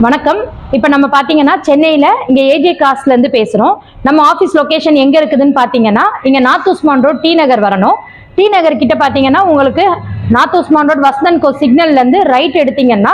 வணக்கம். இப்போ நம்ம பார்த்தீங்கன்னா சென்னையில் இங்கே ஏஜே காஸ்ட்லேருந்து பேசுகிறோம். நம்ம ஆஃபீஸ் லொக்கேஷன் எங்கே இருக்குதுன்னு பார்த்தீங்கன்னா இங்கே north Usman road T Nagar வரணும். டி நகர் கிட்ட பார்த்தீங்கன்னா உங்களுக்கு north Usman road Vasanthan co சிக்னல்லேருந்து ரைட் எடுத்தீங்கன்னா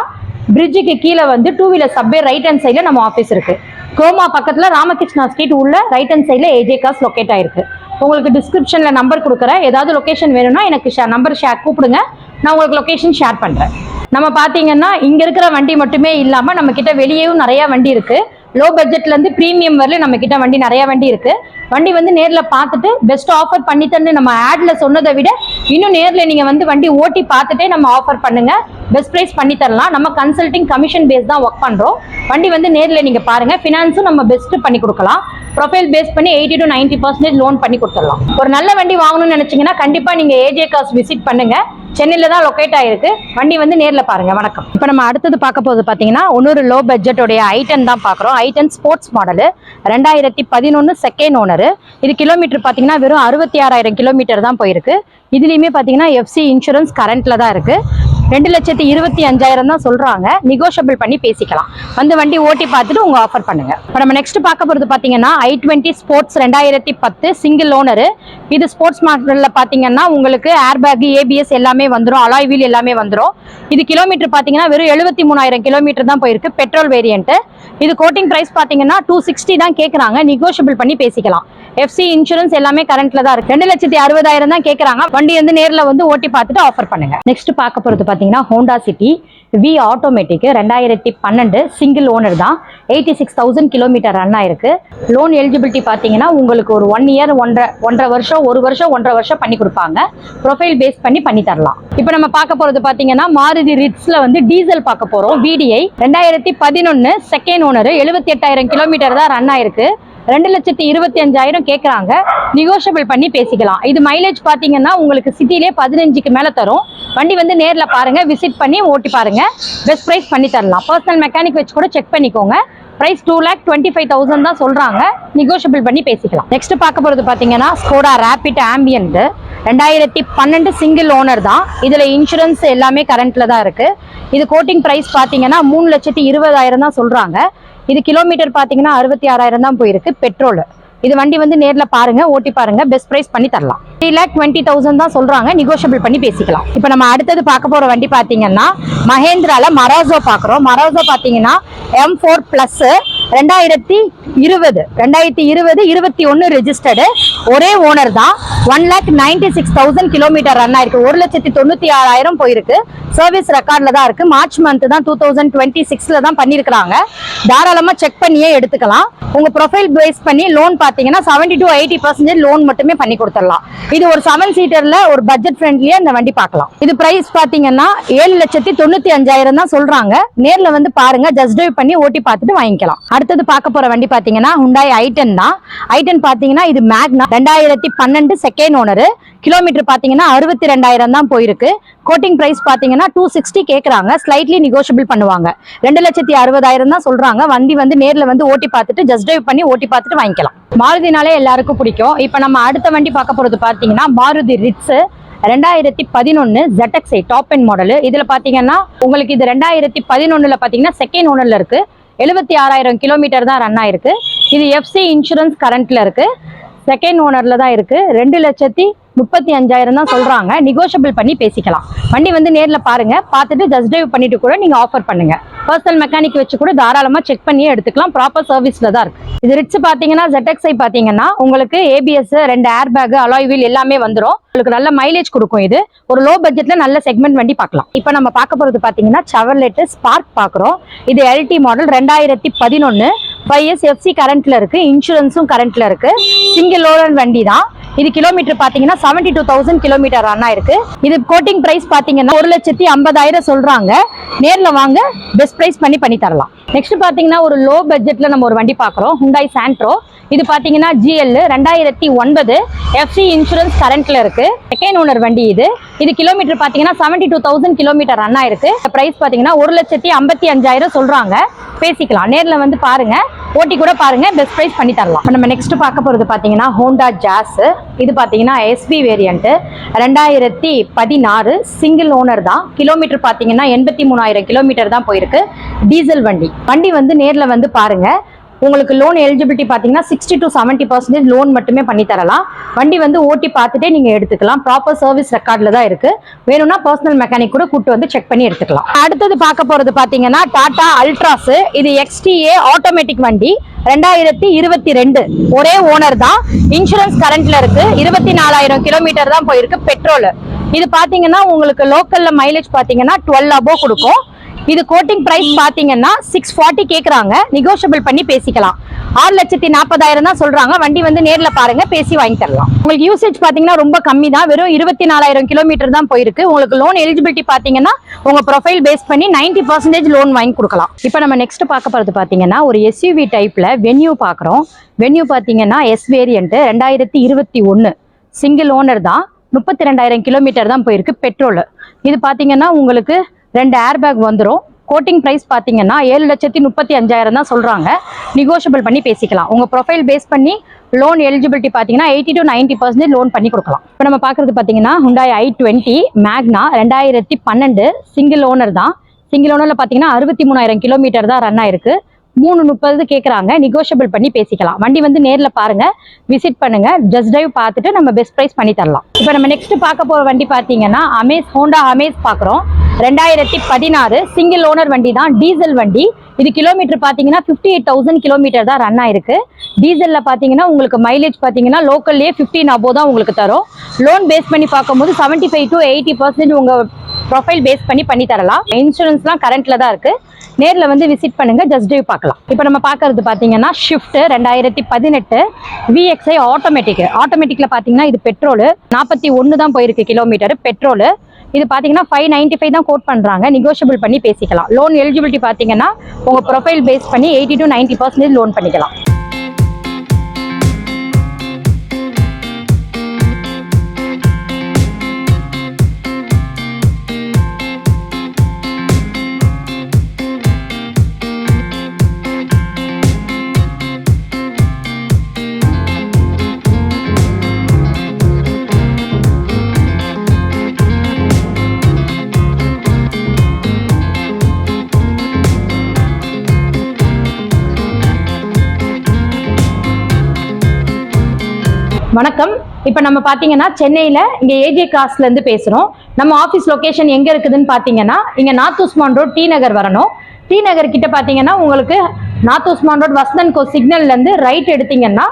பிரிட்ஜுக்கு கீழே வந்து two wheeler subway right hand சைடில் நம்ம ஆஃபீஸ் இருக்குது. குரோமா பக்கத்தில் ராமகிருஷ்ணா ஸ்ட்ரீட் உள்ள ரைட் ஹேண்ட் சைடில் ஏஜே காஸ்ட் லொக்கேட் ஆயிருக்கு. உங்களுக்கு டிஸ்கிரிப்ஷனில் நம்பர் கொடுக்குறேன். ஏதாவது லொக்கேஷன் வேணும்னா எனக்கு நம்பர் கூப்பிடுங்க, நான் உங்களுக்கு லொக்கேஷன் ஷேர் பண்ணுறேன். நம்ம பார்த்தீங்கன்னா இங்கே இருக்கிற வண்டி மட்டுமே இல்லாமல் நம்ம கிட்ட வெளியேவும் நிறையா வண்டி இருக்குது. லோ பட்ஜெட்லேருந்து ப்ரீமியம் வரல நம்ம கிட்ட வண்டி நிறையா வண்டி இருக்குது. வண்டி வந்து நேரில் பார்த்துட்டு பெஸ்ட் ஆஃபர் பண்ணித்தன்னு நம்ம ஆட்ல சொன்னதை விட இன்னும் நேரில் நீங்கள் வந்து வண்டி ஓட்டி பார்த்துட்டே நம்ம ஆஃபர் பண்ணுங்க, பெஸ்ட் ப்ரைஸ் பண்ணி தரலாம். நம்ம கன்சல்டிங் கமிஷன் பேஸ் தான் ஒர்க் பண்ணுறோம். வண்டி வந்து நேரில் நீங்கள் பாருங்கள். ஃபினான்ஸும் நம்ம பெஸ்ட்டு பண்ணி கொடுக்கலாம். ப்ரொஃபைல் பேஸ் பண்ணி 80 to 90% லோன் பண்ணி கொடுத்துடலாம். ஒரு நல்ல வண்டி வாங்கணும்னு நினைச்சீங்கன்னா கண்டிப்பாக நீங்கள் ஏஜே காஸ்ட் விசிட் பண்ணுங்க. சென்னையில் தான் லொக்கேட் ஆயிருக்கு. வண்டி வந்து நேரில் பாருங்க. வணக்கம். இப்போ நம்ம அடுத்தது பார்க்க போது பார்த்தீங்கன்னா இன்னொரு லோ பட்ஜெட்டோடைய ஐட்டன் தான் பார்க்குறோம். I ten sports model 2011 second owner. இது கிலோமீட்டர் பார்த்தீங்கன்னா வெறும் 66,000 கிலோமீட்டர் தான் போயிருக்கு. இதுலேயுமே பார்த்தீங்கன்னா எஃப்சி இன்சூரன்ஸ் கரண்ட்டில் தான் இருக்குது. 2,25,000 தான் சொல்கிறாங்க. நெகோஷியபிள் பண்ணி பேசிக்கலாம். வந்து வண்டி ஓட்டி பார்த்துட்டு உங்கள் ஆஃபர் பண்ணுங்க. இப்போ நம்ம நெக்ஸ்ட் பார்க்க போகிறது பார்த்தீங்கன்னா i20 ஸ்போர்ட்ஸ் 2010 சிங்கிள் ஓனரு. இது ஸ்போர்ட்ஸ் மாடலில் பார்த்தீங்கன்னா உங்களுக்கு ஏர் பேக், ஏபிஎஸ் எல்லாமே வந்துடும், அலாய் வீல் எல்லாமே வந்துடும். இது கிலோமீட்டர் பார்த்தீங்கன்னா வெறும் 73,000 கிலோமீட்டர் தான் போயிருக்கு. Petrol variant. இது கோட்டிங் ப்ரைஸ் பார்த்தீங்கன்னா 260 தான் கேட்குறாங்க. நெகோஷியபிள் பண்ணி பேசிக்கலாம். எஃப்சி இன்சூரன்ஸ் எல்லாமே கரண்ட்ல தான் இருக்கு. 2,60,000 தான் கேட்குறாங்க. வண்டி வந்து நேரில் வந்து ஓட்டி பார்த்துட்டு ஆஃபர் பண்ணுங்க. நெக்ஸ்ட் பார்க்க போகிறது பார்த்தீங்கன்னா Honda City V automatic 2012 single owner தான். 86,000 கிலோமீட்டர் ரன் ஆயிருக்கு. லோன் எலிஜிபிலிட்டி பார்த்தீங்கன்னா உங்களுக்கு ஒரு 1 இயர் 1.5 வருஷம் 1 வருஷம் 1.5 வருஷம் பண்ணி கொடுப்பாங்க. ப்ரொஃபைல் பேஸ் பண்ணி தரலாம். இப்போ நம்ம பார்க்க போகிறது பார்த்தீங்கன்னா மாருதி ரிட்ஸ்ல வந்து டீசல் பார்க்க போகிறோம். VDI 2011 செகண்ட் ஓனர் 78,000 கிலோமீட்டர் தான் ரன் ஆயிருக்கு. 2,25,000 கேட்குறாங்க. நெகோஷியபிள் பண்ணி பேசிக்கலாம். இது மைலேஜ் பார்த்தீங்கன்னா உங்களுக்கு சிட்டிலே 15க்கு மேலே தரும். வண்டி வந்து நேரில் பாருங்க, விசிட் பண்ணி ஓட்டி பாருங்க. பெஸ்ட் ப்ரைஸ் பண்ணி தரலாம். பர்சனல் மெக்கானிக் வச்சு கூட செக் பண்ணிக்கோங்க. ப்ரைஸ் 2,25,000 தான் சொல்கிறாங்க. நெகோஷியபிள் பண்ணி பேசிக்கலாம். நெக்ஸ்ட் பார்க்க போகிறது பார்த்தீங்கன்னா Skoda Rapid ambient 2012 single owner தான். இதில் இன்சூரன்ஸ் எல்லாமே கரண்ட்டில் தான் இருக்குது. இது கோட்டிங் ப்ரைஸ் பார்த்தீங்கன்னா 3,20,000 தான் சொல்கிறாங்க. இது கிலோமீட்டர் பார்த்தீங்கன்னா 66,000 தான் போயிருக்கு. பெட்ரோல். இது வண்டி வந்து நேரில் பாருங்க, ஓட்டி பாருங்க. பெஸ்ட் ப்ரைஸ் பண்ணி தரலாம். 3,20,000 தான் சொல்றாங்க. நெகோஷியபிள் பண்ணி பேசிக்கலாம். இப்போ நம்ம அடுத்தது பார்க்க போற வண்டி பார்த்தீங்கன்னா மஹேந்திரால மராசோ பார்க்குறோம். மராசோ பார்த்தீங்கன்னா M4 Plus 2020 21 ரெஜிஸ்டர்டு. ஒரே ஓனர் தான். 1,96,000 கிலோமீட்டர் ரன் ஆயிருக்கு. 1,96,000 போயிருக்கு. சர்வீஸ் ரெக்கார்ட்ல தான் இருக்கு. மார்ச் மந்த் தான் 2026ல தான் பண்ணிருக்காங்க. தாராளமா செக் பண்ணியே எடுத்துக்கலாம். உங்க ப்ரொஃபைல் பேஸ் பண்ணி லோன் பாத்தீங்கன்னா 70 to 80% லோன் மட்டுமே பண்ணி கொடுத்துடலாம். இது ஒரு 7 சீட்டர்ல ஒரு பட்ஜெட் ஃப்ரெண்ட்லியா இந்த வண்டி பார்க்கலாம். இது பிரைஸ் பாத்தீங்கன்னா 7,95,000 தான் சொல்றாங்க. நேர்ல வந்து பாருங்க, ஜஸ்ட் டிரைவ் பண்ணி ஓட்டி பார்த்துட்டு வாங்கிக்கலாம். அடுத்தது பார்க்க போற வண்டி பாத்தீங்கன்னா Hyundai i10 தான். i10 பாத்தீங்கன்னா இது மேக்னா 2012 செகண்ட் ஓனர். கிலோமீட்டர் பாத்தீங்கன்னா 62,000 தான் போயிருக்கு. கோட்டிங் பிரைஸ் பாத்தீங்கன்னா 260 கேட்கறாங்க. ஸ்லைட்லி நெகோஷியபிள் பண்ணுவாங்க. 2,60,000 தான் சொல்றாங்க. வண்டி வந்து நேர்ல வந்து ஓட்டி பார்த்துட்டு ஜஸ்ட் டிரைவ் பண்ணி ஓட்டி பார்த்துட்டு வாங்கிக்கலாம். மாருதினாலே எல்லாருக்கும் பிடிக்கும். இப்போ நம்ம அடுத்த வண்டி பார்க்க போறது பாத்தீங்கன்னா Maruti Ritz 2011 ZXi top end model. இதுல பாத்தீங்கன்னா உங்களுக்கு இது 2011 பாத்தீங்கன்னா செகண்ட் ஓனர்ல இருக்கு. 76,000 கிலோமீட்டர் தான் ரன் ஆயிருக்கு. இது எஃப்சி இன்சூரன்ஸ் கரண்ட்ல இருக்கு. செகண்ட் ஓனர்ல தான் இருக்கு. 2,35,000 தான் சொல்றாங்க. நெகோஷியபிள் பண்ணி பேசிக்கலாம். வண்டி வந்து நேரில் பாருங்க, பார்த்துட்டு ஜஸ்ட் டிரைவ் பண்ணிட்டு கூட நீங்க ஆஃபர் பண்ணுங்க. பர்சனல் மெக்கானிக் வச்சு கூட தாராளமா செக் பண்ணியே எடுத்துக்கலாம். ப்ராப்பர் சர்வீஸ்ல தான் இருக்கு. இது ரிட்ஸ் பாத்தீங்கன்னா ZXi பாத்தீங்கன்னா உங்களுக்கு ABS 2 air bag, alloy wheel எல்லாமே வந்துடும். உங்களுக்கு நல்ல மைலேஜ் கொடுக்கும். இது ஒரு லோ பட்ஜெட்ல நல்ல செக்மெண்ட் வண்டி பார்க்கலாம். இப்போ நம்ம பார்க்க போறது பாத்தீங்கன்னா Chevrolet Spark பார்க்குறோம். இது LT மாடல் 2011 5 years எஃப்சி கரண்ட்ல இருக்கு. இன்சூரன்ஸும் கரண்ட்ல இருக்கு. சிங்கிள் ஓனர் வண்டி தான். இது கிலோமீட்டர் பாத்தீங்கன்னா 72,000 கிலோமீட்டர் ரன் ஆயிருக்கு. இது கோட்டிங் பிரைஸ் பாத்தீங்கன்னா 1,50,000 சொல்றாங்க. நேர்ல வாங்க, பெஸ்ட் பிரைஸ் பண்ணி தரலாம். நெக்ஸ்ட் பாத்தீங்கன்னா ஒரு லோ பட்ஜெட்ல நம்ம ஒரு வண்டி பார்க்குறோம். Hyundai Santro. இது பாத்தீங்கன்னா GL 2009 எஃப்சி இன்சூரன்ஸ் கரண்ட்ல இருக்கு. செகண்ட் ஓனர் வண்டி இது. இது கிலோமீட்டர் பாத்தீங்கன்னா 72,000 கிலோமீட்டர் ரன் ஆயிருக்கு. பிரைஸ் பாத்தீங்கன்னா 1,55,000 சொல்றாங்க. பேசிக்கலாம். நேரில் வந்து பாருங்க, ஓட்டி கூட பாருங்க, பெஸ்ட் ப்ரைஸ் பண்ணி தரலாம். இப்போ நம்ம நெக்ஸ்ட் பார்க்க போகிறது பார்த்தீங்கன்னா ஹோண்டா ஜாஸ். இது பார்த்தீங்கன்னா எஸ்பி வேரியன்ட் 2016 சிங்கிள் ஓனர் தான். கிலோமீட்டர் பார்த்தீங்கன்னா 83,000 கிலோமீட்டர் தான் போயிருக்கு. டீசல் வண்டி. வண்டி வந்து நேரில் வந்து பாருங்க. உங்களுக்கு லோன் எலிஜிபிலிட்டி பார்த்தீங்கன்னா 60 to 70% லோன் மட்டுமே பண்ணி தரலாம். வண்டி வந்து ஓட்டி பார்த்துட்டே நீங்கள் எடுத்துக்கலாம். ப்ராப்பர் சர்வீஸ் ரெக்கார்டில் தான் இருக்கு. வேணும்னா பர்சனல் மெக்கானிக் கூட கூட்டு வந்து செக் பண்ணி எடுத்துக்கலாம். அடுத்தது பார்க்க போகிறது பார்த்தீங்கன்னா டாடா அல்ட்ராஸ். இது XTA ஆட்டோமேட்டிக் வண்டி 2022 ஒரே ஓனர் தான். இன்சூரன்ஸ் கரண்ட்ல இருக்கு. 24,000 கிலோமீட்டர் தான் போயிருக்கு. பெட்ரோல். இது பார்த்தீங்கன்னா உங்களுக்கு லோக்கல்ல மைலேஜ் பார்த்தீங்கன்னா 12 above கொடுக்கும். இது கோட்டிங் பிரைஸ் பாத்தீங்கன்னா 640 கேக்குறாங்க. நெகோஷியபிள் பண்ணி பேசிக்கலாம். 6,40,000 தான் சொல்றாங்க. வண்டி வந்து நேர்ல பாருங்க, பேசி வாங்கி தரலாம். உங்களுக்கு யூசேஜ் பாத்தீங்கன்னா ரொம்ப கம்மி தான். வெறும் 24,000 கிலோமீட்டர் தான் போயிருக்கு. உங்களுக்கு லோன் எலிஜிபிலிட்டி பாத்தீங்கன்னா உங்க ப்ரொஃபைல் பேஸ் பண்ணி 90% லோன் வாங்கி கொடுக்கலாம். இப்போ நம்ம நெக்ஸ்ட் பார்க்க போறது பாத்தீங்கன்னா ஒரு SUV டைப்ல வென்யூ பாக்குறோம். வென்யூ பாத்தீங்கன்னா எஸ் வேரியன்ட் 2021 சிங்கிள் ஓனர் தான். 32,000 கிலோமீட்டர் தான் போயிருக்கு. பெட்ரோல். இது பாத்தீங்கன்னா உங்களுக்கு 2 ஏர் பேக் வந்துடும். கோட்டிங் பிரைஸ் பார்த்தீங்கன்னா 7,35,000 தான் சொல்றாங்க. நெகோஷியபிள் பண்ணி பேசிக்கலாம். உங்க ப்ரொஃபைல் பேஸ் பண்ணி லோன் எலிஜிபிலிட்டி பார்த்தீங்கன்னா 80 to 90% லோன் பண்ணி கொடுக்கலாம். இப்போ நம்ம பார்க்குறது பார்த்தீங்கன்னா Hyundai i20 மேக்னா 2012 சிங்கிள் ஓனர் தான். சிங்கிள் ஓனர்ல பார்த்தீங்கன்னா 63,000 கிலோமீட்டர் தான் ரன் ஆயிருக்கு. 330 கேட்குறாங்க. நெகோஷியபிள் பண்ணி பேசிக்கலாம். வண்டி வந்து நேரில் பாருங்க, விசிட் பண்ணுங்க, ஜஸ்ட் டிரைவ் பார்த்துட்டு நம்ம பெஸ்ட் ப்ரைஸ் பண்ணி தரலாம். இப்போ நம்ம நெக்ஸ்ட் பார்க்க போகிற வண்டி பார்த்தீங்கன்னா ஹோண்டா அமேஸ் பார்க்குறோம். 2016 சிங்கிள் ஓனர் வண்டி தான். டீசல் வண்டி. இது கிலோமீட்டர் பார்த்தீங்கன்னா 58,000 கிலோமீட்டர் தான் ரன் ஆயிருக்கு. டீசலில் பார்த்தீங்கன்னா உங்களுக்கு மைலேஜ் பார்த்தீங்கன்னா லோக்கல்லே 15 above தான் உங்களுக்கு தரும். லோன் பேஸ் பண்ணி பார்க்கும்போது 75 to 80% உங்கள் ப்ரொஃபைல் பேஸ் பண்ணி தரலாம். இன்சூரன்ஸ்லாம் கரண்ட்ல தான் இருக்கு. நேரில் வந்து விசிட் பண்ணுங்க, ஜஸ்ட் டிரைவ் பார்க்கலாம். இப்போ நம்ம பார்க்கறது பார்த்தீங்கன்னா ஷிஃப்ட் 2018 VXI ஆட்டோமேட்டிக். ஆட்டோமேட்டிக்ல பார்த்தீங்கன்னா இது பெட்ரோல் 41 தான் போயிருக்கு கிலோமீட்டர். பெட்ரோல். இது பார்த்தீங்கன்னா 595 தான் கோட் பண்றாங்க. நெகோஷியபிள் பண்ணி பேசிக்கலாம். லோன் எலிஜிபிலிட்டி பார்த்தீங்கன்னா உங்க ப்ரொஃபைல் பேஸ் பண்ணி 80 to 90% லோன் பண்ணிக்கலாம். வணக்கம். இப்போ நம்ம பார்த்தீங்கன்னா சென்னையில் இங்கே ஏஜே காஸ்ட்ல இருந்து பேசுகிறோம். நம்ம ஆஃபீஸ் லொக்கேஷன் எங்கே இருக்குதுன்னு பார்த்தீங்கன்னா இங்கே north Usman road T Nagar வரணும். டி நகர் கிட்ட பார்த்தீங்கன்னா உங்களுக்கு நார்த் உஸ்மான் ரோட் வசந்தன்கோ சிக்னல்லேருந்து ரைட் எடுத்தீங்கன்னா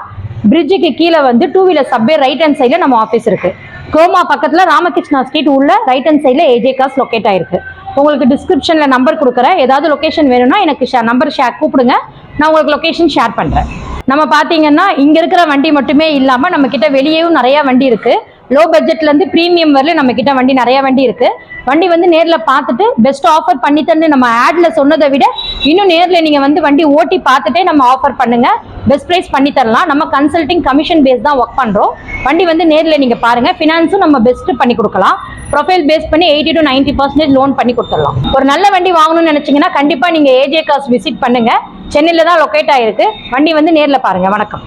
பிரிட்ஜுக்கு கீழே வந்து 2 வீலர் சப்வே ரைட் ஹேண்ட் சைடில் நம்ம ஆஃபீஸ் இருக்கு. கோமா பக்கத்தில் ராமகிருஷ்ணா ஸ்ட்ரீட் உள்ள ரைட் ஹேண்ட் சைடில் ஏஜே காஸ்ட் லொக்கேட் ஆயிருக்கு. உங்களுக்கு டிஸ்கிரிப்ஷனில் நம்பர் கொடுக்குறேன். ஏதாவது லொக்கேஷன் வேணும்னா எனக்கு நம்பர் கூப்பிடுங்க, நான் உங்களுக்கு லொக்கேஷன் ஷேர் பண்ணுறேன். நம்ம பார்த்தீங்கன்னா இங்கே இருக்கிற வண்டி மட்டுமே இல்லாமல் நம்ம கிட்ட வெளியேவும் நிறைய வண்டி இருக்கு. லோ பட்ஜெட்லேருந்து ப்ரீமியம் வரல நம்ம கிட்ட வண்டி நிறைய வண்டி இருக்கு. வண்டி வந்து நேரில் பார்த்துட்டு பெஸ்ட் ஆஃபர் பண்ணி தந்து நம்ம ஆட்ல சொன்னதை விட இன்னும் நேரில் நீங்கள் வந்து வண்டி ஓட்டி பார்த்துட்டே நம்ம ஆஃபர் பண்ணுங்க, பெஸ்ட் ப்ரைஸ் பண்ணி தரலாம். நம்ம கன்சல்டிங் கமிஷன் பேஸ் தான் ஒர்க் பண்ணுறோம். வண்டி வந்து நேரில் நீங்கள் பாருங்க, ஃபினான்ஸும் நம்ம பெஸ்ட் பண்ணி கொடுக்கலாம். ப்ரொஃபைல் பேஸ் பண்ணி 80 to 90% லோன் பண்ணி கொடுத்துடலாம். ஒரு நல்ல வண்டி வாங்கணும்னு நினைச்சீங்கன்னா கண்டிப்பாக நீங்கள் ஏஜே காஸ் விசிட் பண்ணுங்க. சென்னையில் தான் லொக்கேட் ஆயிருக்கு. வண்டி வந்து நேரில் பாருங்க. வணக்கம்.